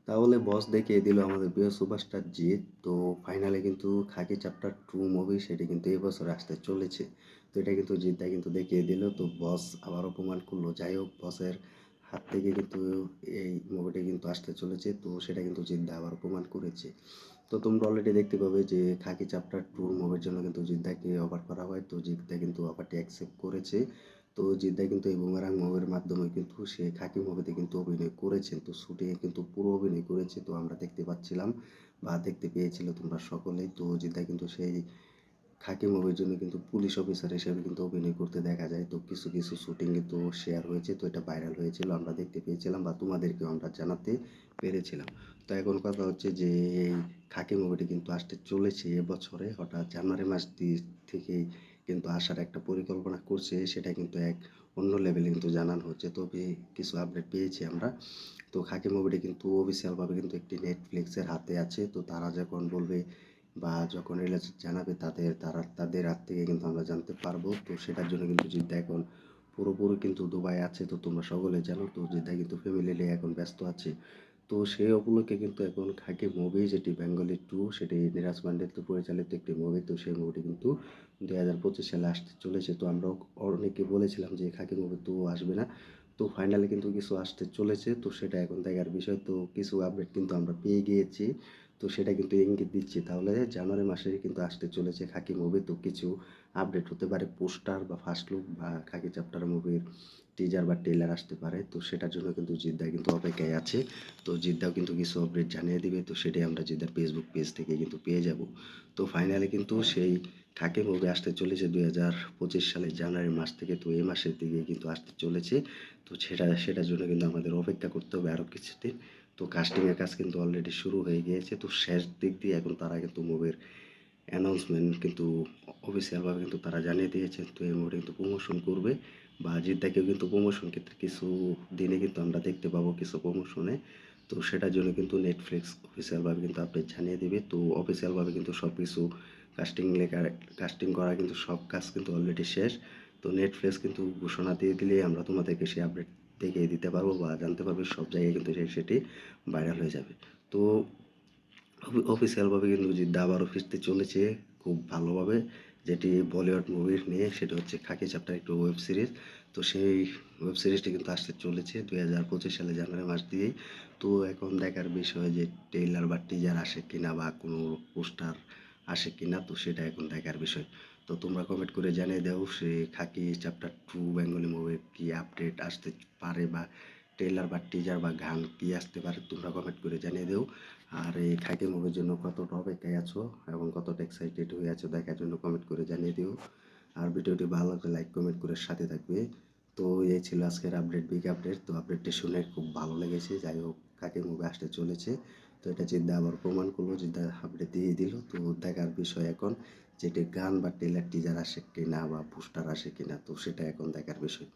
তাহলে বস দেখিয়ে দিল আমাদের প্রিয় সুপারস্টার জিৎ। তো ফাইনালে কিন্তু খাকি চ্যাপ্টার 2 মুভি সেটি কিন্তু এই বছর আসতে চলেছে। তো এটা কিন্তু জিৎ দা কিন্তু দেখিয়ে দিল। তো বস আবার অপমান করলো। যাই হোক, বসের হাত থেকে কিন্তু এই মুভিটি কিন্তু আসতে চলেছে। তো সেটা কিন্তু জিৎ দা আবার অপমান করেছে। তো তোমরা অলরেডি দেখতে পাবে যে খাকি চ্যাপ্টার 2 মুভির জন্য কিন্তু জিৎ দাকে অফার করা হয়। তো জিৎ দা কিন্তু অফারটি অ্যাকসেপ্ট করেছে। তো জিৎ দা কিন্তু এই বুমেরাং মুভির মাধ্যমে কিন্তু সে খাকি মুভিতে কিন্তু অভিনয় করেছেন। তো শুটিংয়ে কিন্তু পুরো অভিনয় করেছে। তো আমরা দেখতে পাচ্ছিলাম বা দেখতে পেয়েছিল তোমরা সকলেই। তো জিৎ দা কিন্তু সেই খাকি মুভির জন্য কিন্তু পুলিশ অফিসার হিসেবে কিন্তু অভিনয় করতে দেখা যায়। তো কিছু কিছু শুটিং কিন্তু শেয়ার হয়েছে। তো এটা ভাইরাল হয়েছিল, আমরা দেখতে পেয়েছিলাম বা তোমাদেরকেও আমরা জানাতে পেরেছিলাম। তো এখন কথা হচ্ছে যে এই খাকি মুভিটি কিন্তু আসতে চলেছে এবছরে, হঠাৎ জানুয়ারি মাস থেকেই কিন্তু আসার একটা পরিকল্পনা করছে। সেটা কিন্তু এক অন্য লেভেলে কিন্তু জানানো হচ্ছে। তবে কিছু আপডেট পেয়েছি আমরা। তো খাকি মুভিটি কিন্তু অফিসিয়ালভাবে কিন্তু একটি নেটফ্লিক্সের হাতে আছে। তো তারা যখন বলবে বা যখন রিলিজ জানাবে তাদের হাত থেকে কিন্তু আমরা জানতে পারবো। তো সেটার জন্য কিন্তু জিদ্দা এখন পুরোপুরি কিন্তু দুবাই আছে। তো তোমরা সকলে জানো। তো জিদ্দা কিন্তু ফ্যামিলি নিয়ে এখন ব্যস্ত আছে। তো সেই উপলক্ষে কিন্তু এখন খাকি মুভি যেটি বেঙ্গলি 2 সেটি নিরাজ পান্ডের পরিচালিত একটি মুভি। তো সেই মুভিটি কিন্তু 2025 সালে আসতে চলেছে। তো আমরা অনেকে বলেছিলাম যে খাকি মুভি 2 আসবে না। তো ফাইনালি কিন্তু কিছু আসতে চলেছে। তো সেটা এখন দেখার বিষয়। তো কিছু আপডেট কিন্তু আমরা পেয়ে গিয়েছি। তো সেটা কিন্তু ইঙ্গিত দিচ্ছে তাহলে জানুয়ারি মাসে কিন্তু আসতে চলেছে খাকি মুভি। তো কিছু আপডেট হতে পারে, পোস্টার বা ফার্স্ট লুক বা খাকি চ্যাপ্টার মুভির টিজার বা ট্রেলার আসতে পারে। তো সেটার জন্য কিন্তু জিদ্দা কিন্তু অপেক্ষায় আছে। তো জিদ্দাও কিন্তু কিছু আপডেট জানিয়ে দিবে। তো সেটাই আমরা জিদ্দার ফেসবুক পেজ থেকে কিন্তু পেয়ে যাব। তো ফাইনালি কিন্তু সেই খাকি মুভি আসতে চলেছে 2025 সালের জানুয়ারি মাস থেকে। তো এই মাসের দিকে কিন্তু আসতে চলেছে। তো সেটার জন্য কিন্তু আমাদের অপেক্ষা করতে হবে আরও কিছুদিন। তো কাস্টিংয়ের কাজ কিন্তু অলরেডি শুরু হয়ে গিয়েছে। তো শেষ দিক দিয়ে এখন তারা কিন্তু মুভির অ্যানাউন্সমেন্ট কিন্তু অফিসিয়ালভাবে কিন্তু তারা জানিয়ে দিয়েছেন। তো এই মুভিটা কিন্তু প্রমোশন করবে বা জিদ্দাকেও কিন্তু প্রমোশন ক্ষেত্রে কিছু দিনে কিন্তু আমরা দেখতে পাবো কিছু প্রমোশনে। তো সেটার জন্য কিন্তু নেটফ্লিক্স অফিসিয়ালভাবে কিন্তু আপডেট জানিয়ে দেবে। তো অফিসিয়ালভাবে কিন্তু সব কিছু কাস্টিং করা কিন্তু সব কাজ কিন্তু অলরেডি শেষ। তো নেটফ্লিক্স কিন্তু ঘোষণা দিয়ে দিলেই আমরা তোমাদেরকে সেই আপডেট দেখিয়ে দিতে পারবো বা জানতে পারবে। সব জায়গায় কিন্তু সেটি ভাইরাল হয়ে যাবে। তো অফিসিয়ালভাবে কিন্তু জিদ্দা আবারও ফিরতে চলেছে খুব ভালোভাবে, যেটি বলিউড মুভির নিয়ে। সেটা হচ্ছে খাকি চ্যাপ্টার একটি ওয়েব সিরিজ। তো সেই ওয়েব সিরিজটি কিন্তু আসতে চলেছে 2025 সালে জানুয়ারি মাস দিয়েই। তো এখন দেখার বিষয় যে ট্রেলার বা টিজার আসে কিনা বা কোনো পোস্টার আসে কিনা। তো সেটা এখন দেখার বিষয়। তো তোমরা কমেন্ট করে জানিয়ে দাও সে খাকি চ্যাপ্টার 2 বেঙ্গলি মুভির কি আপডেট আসতে পারে বা ট্রেলার বা টিজার বা গান কি আসতে পারে। তোমরা কমেন্ট করে জানিয়ে দাও। আর এই খাকি মুভির জন্য কতটা অপেক্ষায় আছো এবং কতটা এক্সাইটেড হয়ে আছো দেখার জন্য কমেন্ট করে জানিয়ে দিও। আর ভিডিওটি ভালো লাগলে লাইক কমেন্ট করে সাথে থাকবে। তো এই ছিল আজকের আপডেট, বিগ আপডেট। তো আপডেটটি শুনে খুব ভালো লেগেছে। যাই হোক, খাকি মুভি আসতে চলেছে। তো এটা জিদ্দা আবার প্রমাণ করলো, জিদ্দা আপডেট দিয়ে দিল। তো দেখার বিষয় এখন যেটি গান বা ট্রেলার টিজার আসে কিনা বা পোস্টার আসে কিনা। তো সেটা এখন দেখার বিষয়।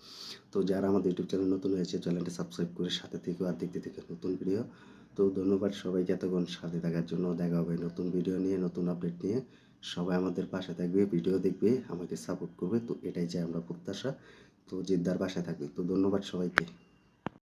তো যারা আমাদের ইউটিউব চ্যানেল নতুন হয়েছে চ্যানেলটি সাবস্ক্রাইব করে সাথে থেকে আর দেখতে থেকে নতুন ভিডিও। তো ধন্যবাদ সবাইকে এতক্ষণ সাথে থাকার জন্য। দেখা হবে নতুন ভিডিও নিয়ে, নতুন আপডেট নিয়ে। সবাই আমাদের পাশে থাকবে, ভিডিও দেখবে, আমাকে সাপোর্ট করবে। তো এটাই চাই আমরা প্রত্যাশা। তো জিদ্দার পাশে থাকবে। তো ধন্যবাদ সবাইকে।